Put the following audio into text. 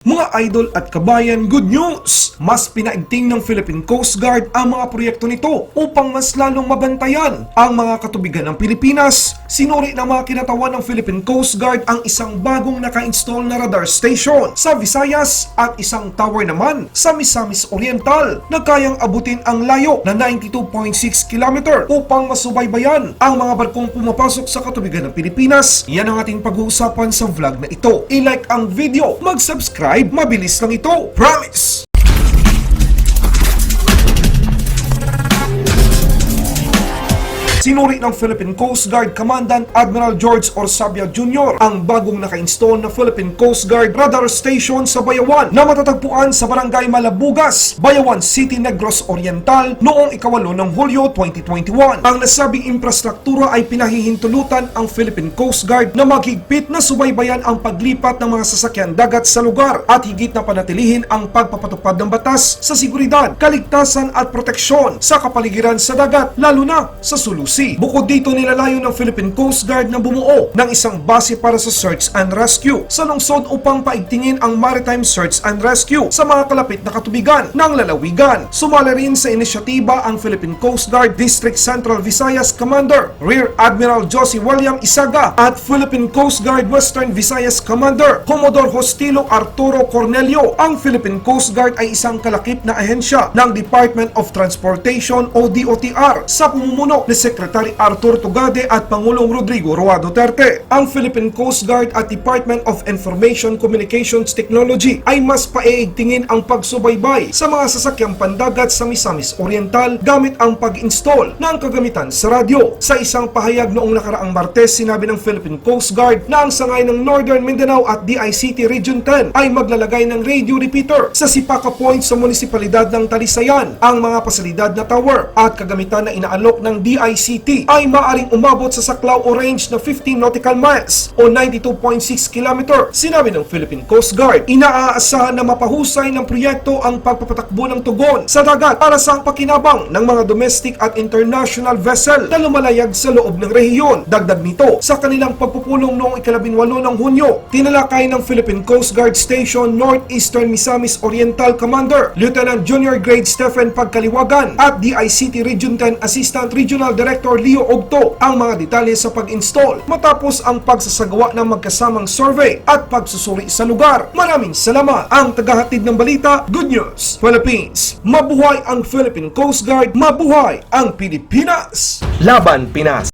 Mga idol at kabayan, good news! Mas pinaigting ng Philippine Coast Guard ang mga proyekto nito upang mas lalong mabantayan ang mga katubigan ng Pilipinas. Sinuri ng mga kinatawan ng Philippine Coast Guard ang isang bagong naka-install na radar station sa Visayas at isang tower naman sa Misamis Oriental na kayang abutin ang layo na 92.6 km upang masubaybayan ang mga barkong pumapasok sa katubigan ng Pilipinas. Yan ang ating pag-uusapan sa vlog na ito. I-like ang video, mag-subscribe, mabilis lang ito. Promise! Sinuri ng Philippine Coast Guard Commandant Admiral George Orsabia Jr. ang bagong naka-install na Philippine Coast Guard radar station sa Bayawan na matatagpuan sa Barangay Malabugas, Bayawan City, Negros Oriental noong 8 ng Hulyo 2021. Ang nasabing infrastruktura ay pinahihintulutan ang Philippine Coast Guard na maghigpit na subaybayan ang paglipat ng mga sasakyan dagat sa lugar at higit na panatilihin ang pagpapatupad ng batas sa seguridad, kaligtasan at proteksyon sa kapaligiran sa dagat, lalo na sa Sulu. Bukod dito, nilalayo ng Philippine Coast Guard na bumuo ng isang base para sa search and rescue sa lungsod upang paigtingin ang maritime search and rescue sa mga kalapit na katubigan ng lalawigan. Sumali rin sa inisyatiba ang Philippine Coast Guard District Central Visayas Commander Rear Admiral Josie William Isaga at Philippine Coast Guard Western Visayas Commander Commodore Hostilo Arturo Cornelio. Ang Philippine Coast Guard ay isang kalakip na ahensya ng Department of Transportation o DOTR sa pamumuno ni Secretary Arthur Tugade at Pangulong Rodrigo Duterte. Ang Philippine Coast Guard at Department of Information Communications Technology ay mas paiigtingin ang pagsubaybay sa mga sasakyang pandagat sa Misamis Oriental gamit ang pag-install ng kagamitan sa radyo. Sa isang pahayag noong nakaraang Martes, sinabi ng Philippine Coast Guard na ang sangay ng Northern Mindanao at DICT Region 10 ay maglalagay ng radio repeater sa Sipaka Point sa munisipalidad ng Talisayan. Ang mga pasilidad na tower at kagamitan na inaalok ng DICT ay maaring umabot sa saklaw o range na 15 nautical miles o 92.6 km. Sinabi ng Philippine Coast Guard, inaaasahan na mapahusay ng proyekto ang pagpapatakbo ng tugon sa dagat para sa pakinabang ng mga domestic at international vessel na lumalayag sa loob ng rehiyon. Dagdag nito, sa kanilang pagpupulong noong 18 ng Hunyo, tinalakay ng Philippine Coast Guard Station Northeastern Misamis Oriental Commander Lieutenant Junior Grade Stephen Pagkaliwagan at DICT Region 10 Assistant Regional Director Leo Ogto ang mga detalye sa pag-install matapos ang pagsasagawa ng magkasamang survey at pagsusuri sa lugar. Maraming salamat. Ang tagahatid ng balita, Good News Philippines. Mabuhay ang Philippine Coast Guard, mabuhay ang Pilipinas! Laban Pinas.